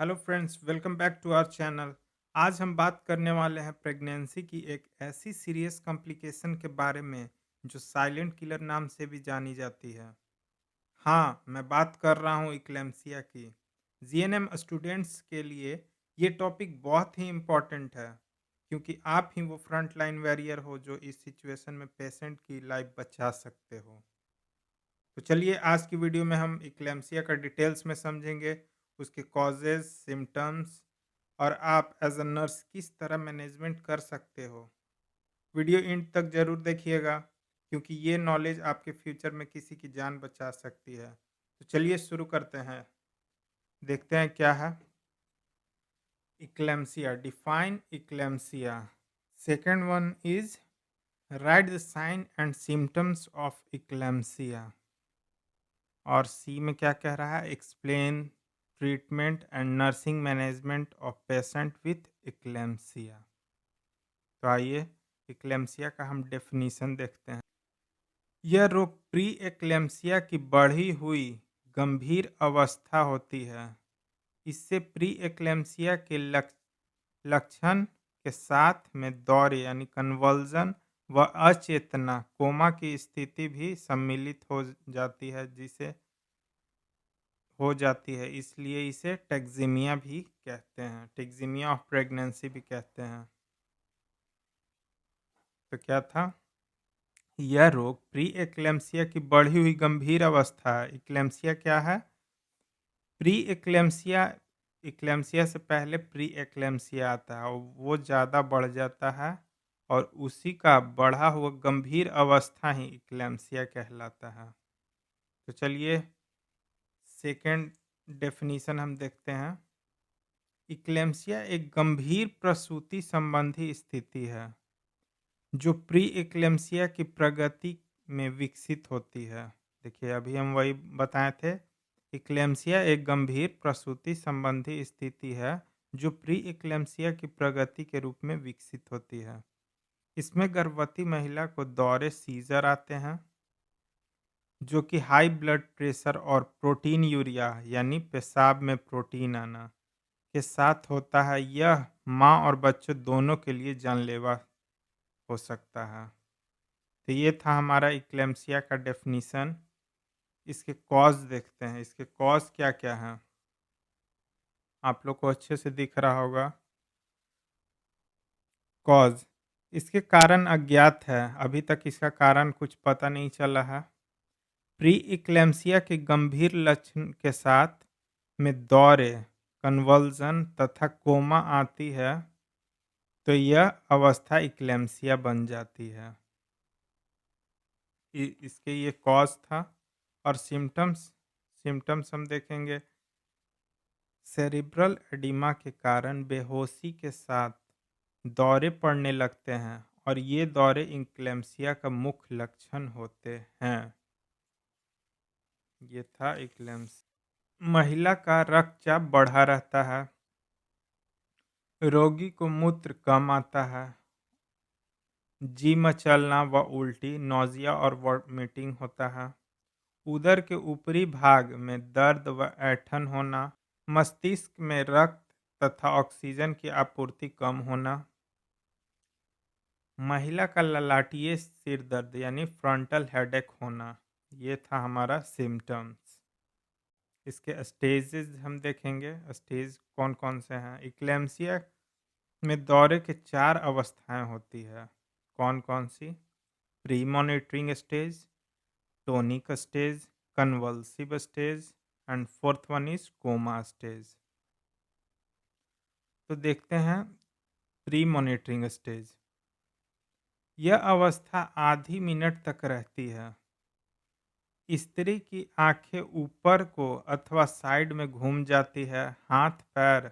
Hello friends, welcome back to our channel. आज हम बात करने वाले हैं प्रेगनेंसी की एक ऐसी सीरियस कॉम्प्लिकेशन के बारे में जो साइलेंट किलर नाम से भी जानी जाती है। हाँ, मैं बात कर रहा हूँ इक्लेम्सिया की। जीएनएम स्टूडेंट्स के लिए ये टॉपिक बहुत ही इम्पोर्टेंट है, क्योंकि आप ही वो फ्रंट लाइन वॉरियर हो जो इस सिचुएशन में पेशेंट की लाइफ बचा सकते हो। तो चलिए आज की वीडियो में हम इक्लेम्सिया का डिटेल्स में समझेंगे, उसके कॉजेज़, सिम्पटम्स और आप एज़ अ नर्स किस तरह मैनेजमेंट कर सकते हो। वीडियो एंड तक ज़रूर देखिएगा, क्योंकि ये नॉलेज आपके फ्यूचर में किसी की जान बचा सकती है। तो चलिए शुरू करते हैं, देखते हैं क्या है eclampsia. Define eclampsia. Second one is write the sign and symptoms of eclampsia. और सी में क्या कह रहा है, explain treatment and nursing management of patient with eclampsia. तो आइए इक्लेम्सिया का हम डेफिनीशन देखते हैं। यह रोग प्री एक्लेम्सिया की बढ़ी हुई गंभीर अवस्था होती है। इससे प्री एक्लेम्सिया के लक्षण के साथ में दौरे यानी कन्वल्जन व अचेतना कोमा की स्थिति भी सम्मिलित हो जाती है, इसलिए इसे टेक्सीमिया भी कहते हैं, टेक्सीमिया ऑफ प्रेगनेंसी भी कहते हैं। तो क्या था, यह रोग प्री एक्लेम्सिया की बढ़ी हुई गंभीर अवस्था है। इक्लेम्सिया क्या है, प्री एक्लेम्सिया, इक्लेम्सिया से पहले प्री एक्लेम्सिया आता है और वो ज़्यादा बढ़ जाता है, और उसी का बढ़ा हुआ गंभीर अवस्था ही इक्लेम्सिया कहलाता है। तो चलिए सेकेंड डेफिनीशन हम देखते हैं। इक्लेम्सिया एक गंभीर प्रसूति संबंधी स्थिति है जो प्री एक्लेम्सिया की प्रगति में विकसित होती है। देखिए अभी हम वही बताए थे, इक्लेम्सिया एक गंभीर प्रसूति संबंधी स्थिति है जो प्री एक्लेम्सिया की प्रगति के रूप में विकसित होती है। इसमें गर्भवती महिला को दौरे सीजर आते हैं, जो कि हाई ब्लड प्रेशर और प्रोटीन यूरिया यानी पेशाब में प्रोटीन आना के साथ होता है। यह माँ और बच्चों दोनों के लिए जानलेवा हो सकता है। तो ये था हमारा इक्लेम्सिया का डेफिनीशन। इसके कॉज देखते हैं, इसके कॉज क्या क्या हैं, आप लोग को अच्छे से दिख रहा होगा। कॉज, इसके कारण अज्ञात है, अभी तक इसका कारण कुछ पता नहीं चला है। प्री इक्लेम्सिया के गंभीर लक्षण के साथ में दौरे, कन्वल्जन तथा कोमा आती है, तो यह अवस्था इक्लेम्सिया बन जाती है। इसके ये कॉज था। और सिम्टम्स, सिम्टम्स हम देखेंगे। सेरिब्रल एडिमा के कारण बेहोशी के साथ दौरे पड़ने लगते हैं, और ये दौरे इक्लेम्सिया का मुख्य लक्षण होते हैं। ये था इक्लेम्स। महिला का रक्तचाप बढ़ा रहता है, रोगी को मूत्र कम आता है, जी मचलना व उल्टी, नौजिया और वॉमिटिंग होता है, उदर के ऊपरी भाग में दर्द व ऐंठन होना, मस्तिष्क में रक्त तथा ऑक्सीजन की आपूर्ति कम होना, महिला का ललाटिये सिर दर्द यानी फ्रंटल हेडेक होना। ये था हमारा सिम्टम्स। इसके स्टेजेस हम देखेंगे, स्टेज कौन कौन से हैं। इक्लेम्सिया में दौरे के 4 अवस्थाएं होती है। कौन कौन सी, pre monitoring stage, tonic stage, convulsive stage and fourth one is coma stage. तो देखते हैं प्री मॉनिटरिंग स्टेज। यह अवस्था आधी मिनट तक रहती है। स्त्री की आंखें ऊपर को अथवा साइड में घूम जाती है, हाथ पैर,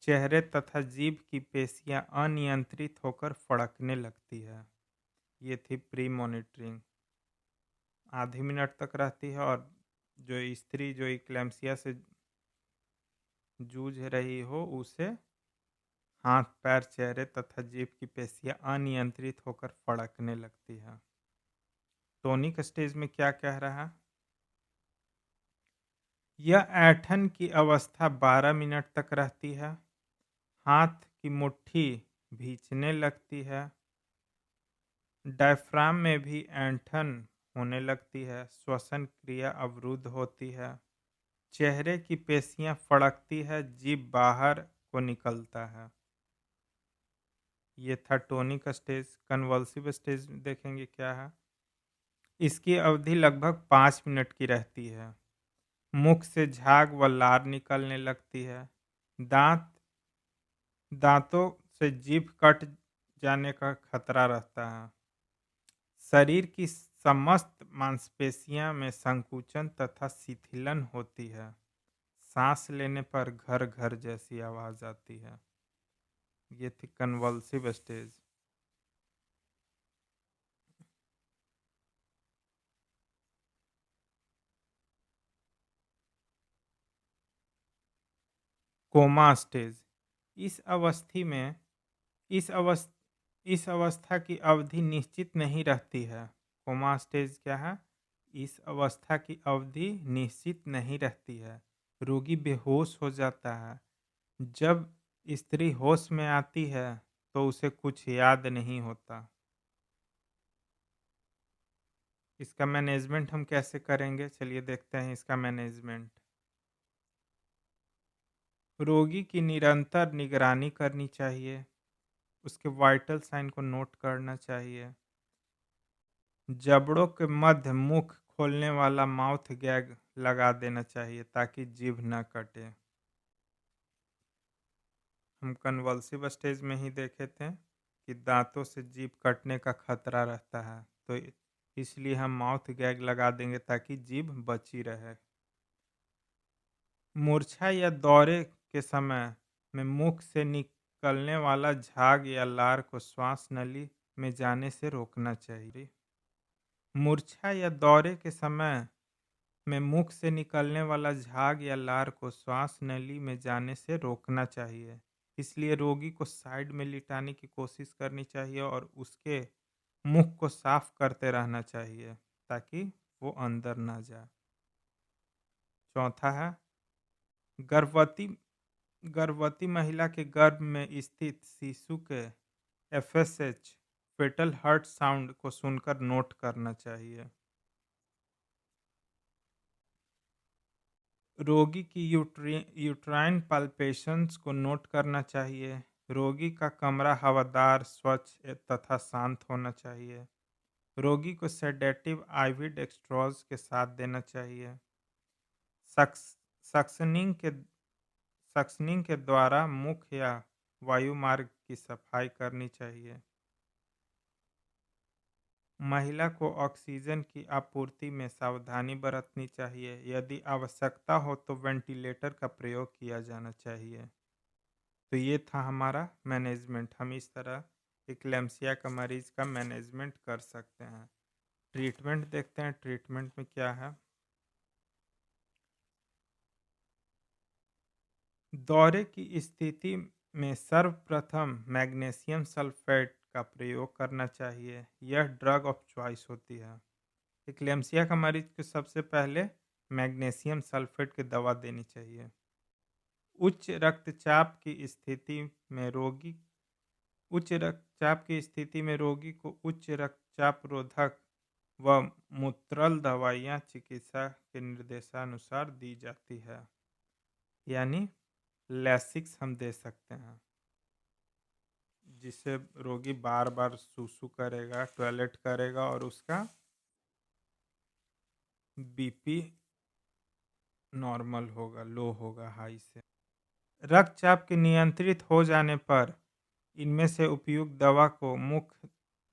चेहरे तथा जीभ की पेशियां अनियंत्रित होकर फड़कने लगती है। ये थी प्री मॉनिटरिंग, आधी मिनट तक रहती है। और जो स्त्री जो इक्लेम्सिया से जूझ रही हो, उसे हाथ पैर, चेहरे तथा जीभ की पेशियां अनियंत्रित होकर फड़कने लगती है। टोनिक स्टेज में क्या कह रहा है, यह ऐंठन की अवस्था 12 मिनट तक रहती है। हाथ की मुट्ठी भींचने लगती है। डायफ्राम में भी ऐंठन होने लगती है। श्वसन क्रिया अवरुद्ध होती है। चेहरे की पेशियां फड़कती है। जीभ बाहर को निकलता है। ये था टोनिक स्टेज। कन्वल्सिव स्टेज देखेंगे क्या है। इसकी अवधि लगभग 5 मिनट की रहती है। मुख से झाग व लार निकलने लगती है। दांत दांतों से जीभ कट जाने का खतरा रहता है। शरीर की समस्त मांसपेशियां में संकुचन तथा शिथिलन होती है। सांस लेने पर घर घर जैसी आवाज आती है। ये थी कन्वल्सिव स्टेज। Coma stage. इस अवस्थी में इस अवस्थ इस अवस्था की अवधि निश्चित नहीं रहती है। कोमा स्टेज क्या है? इस अवस्था की अवधि निश्चित नहीं रहती है। रोगी बेहोश हो जाता है। जब स्त्री होश में आती है तो उसे कुछ याद नहीं होता। इसका मैनेजमेंट हम कैसे करेंगे? चलिए देखते हैं इसका मैनेजमेंट। रोगी की निरंतर निगरानी करनी चाहिए। उसके वाइटल साइन को नोट करना चाहिए। जबड़ों के मध्य मुख खोलने वाला माउथ गैग लगा देना चाहिए ताकि जीभ न कटे। हम कन्वल्सिव स्टेज में ही देखे थे कि दांतों से जीभ कटने का खतरा रहता है, तो इसलिए हम माउथ गैग लगा देंगे ताकि जीभ बची रहे। मूर्छा या दौरे के समय में मुख से निकलने वाला झाग या लार को श्वास नली में जाने से रोकना चाहिए। मूर्छा या दौरे के समय में मुख से निकलने वाला झाग या लार को श्वास नली में जाने से रोकना चाहिए। इसलिए रोगी को साइड में लिटाने की कोशिश करनी चाहिए और उसके मुख को साफ करते रहना चाहिए ताकि वो अंदर ना जाए। चौथा है गर्भवती गर्भवती महिला के गर्भ में स्थित शिशु के एफएसएच फेटल हार्ट साउंड को सुनकर नोट करना चाहिए। रोगी की यूट्राइन पाल्पेशंस को नोट करना चाहिए। रोगी का कमरा हवादार, स्वच्छ तथा शांत होना चाहिए। रोगी को सेडेटिव आईवी डेक्सट्रोज के साथ देना चाहिए। सक्स सक्सनिंग के सक्सनिंग के द्वारा मुख या वायुमार्ग की सफाई करनी चाहिए। महिला को ऑक्सीजन की आपूर्ति में सावधानी बरतनी चाहिए। यदि आवश्यकता हो तो वेंटिलेटर का प्रयोग किया जाना चाहिए। तो ये था हमारा मैनेजमेंट। हम इस तरह इक्लेम्सिया का मरीज का मैनेजमेंट कर सकते हैं। ट्रीटमेंट देखते हैं, ट्रीटमेंट में क्या है। दौरे की स्थिति में सर्वप्रथम मैग्नीशियम सल्फेट का प्रयोग करना चाहिए। यह ड्रग ऑफ चॉइस होती है। इक्लेम्सिया का मरीज को सबसे पहले मैग्नीशियम सल्फेट की दवा देनी चाहिए। उच्च रक्तचाप की स्थिति में रोगी को उच्च रक्तचाप रोधक व मूत्रल दवाइयाँ चिकित्सा के निर्देशानुसार दी जाती है। यानी लैसिक्स हम दे सकते हैं, जिससे रोगी बार बार सूसू करेगा, टॉयलेट करेगा और उसका बीपी नॉर्मल होगा, लो होगा हाई से। रक्तचाप के नियंत्रित हो जाने पर इनमें से उपयुक्त दवा को मुख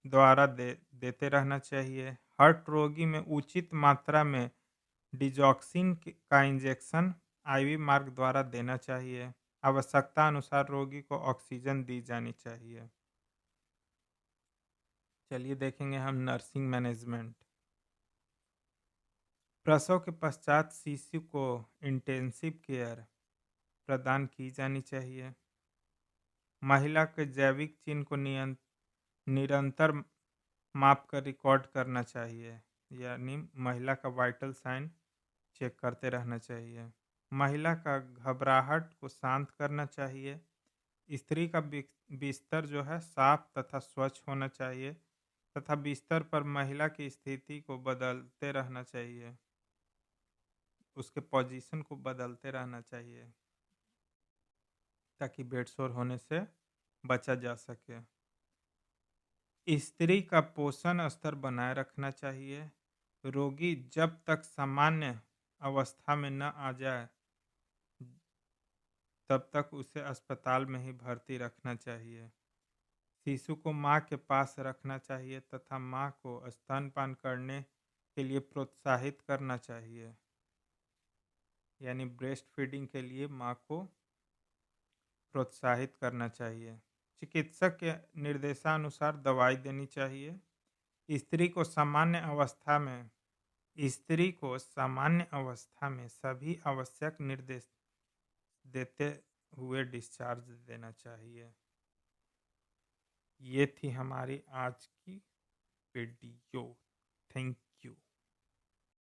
द्वारा देते रहना चाहिए। हार्ट रोगी में उचित मात्रा में डिजॉक्सिन का इंजेक्शन आईवी मार्ग द्वारा देना चाहिए। आवश्यकता अनुसार रोगी को ऑक्सीजन दी जानी चाहिए। चलिए देखेंगे हम नर्सिंग मैनेजमेंट। प्रसव के पश्चात शिशु को इंटेंसिव केयर प्रदान की जानी चाहिए। महिला के जैविक चिन्ह को निरंतर माप कर रिकॉर्ड करना चाहिए। यानी महिला का वाइटल साइन चेक करते रहना चाहिए। महिला का घबराहट को शांत करना चाहिए। स्त्री का बिस्तर जो है साफ तथा स्वच्छ होना चाहिए तथा बिस्तर पर महिला की स्थिति को बदलते रहना चाहिए, उसके पोजीशन को बदलते रहना चाहिए ताकि बेड शोर होने से बचा जा सके। स्त्री का पोषण स्तर बनाए रखना चाहिए। रोगी जब तक सामान्य अवस्था में न आ जाए तब तक उसे अस्पताल में ही भर्ती रखना चाहिए। शिशु को माँ के पास रखना चाहिए तथा माँ को स्तनपान करने के लिए प्रोत्साहित करना चाहिए, यानी ब्रेस्ट फीडिंग के लिए माँ को प्रोत्साहित करना चाहिए। चिकित्सक के निर्देशानुसार दवाई देनी चाहिए। स्त्री को सामान्य अवस्था में सभी आवश्यक निर्देश देते हुए डिस्चार्ज देना चाहिए। ये थी हमारी आज की वीडियो। थैंक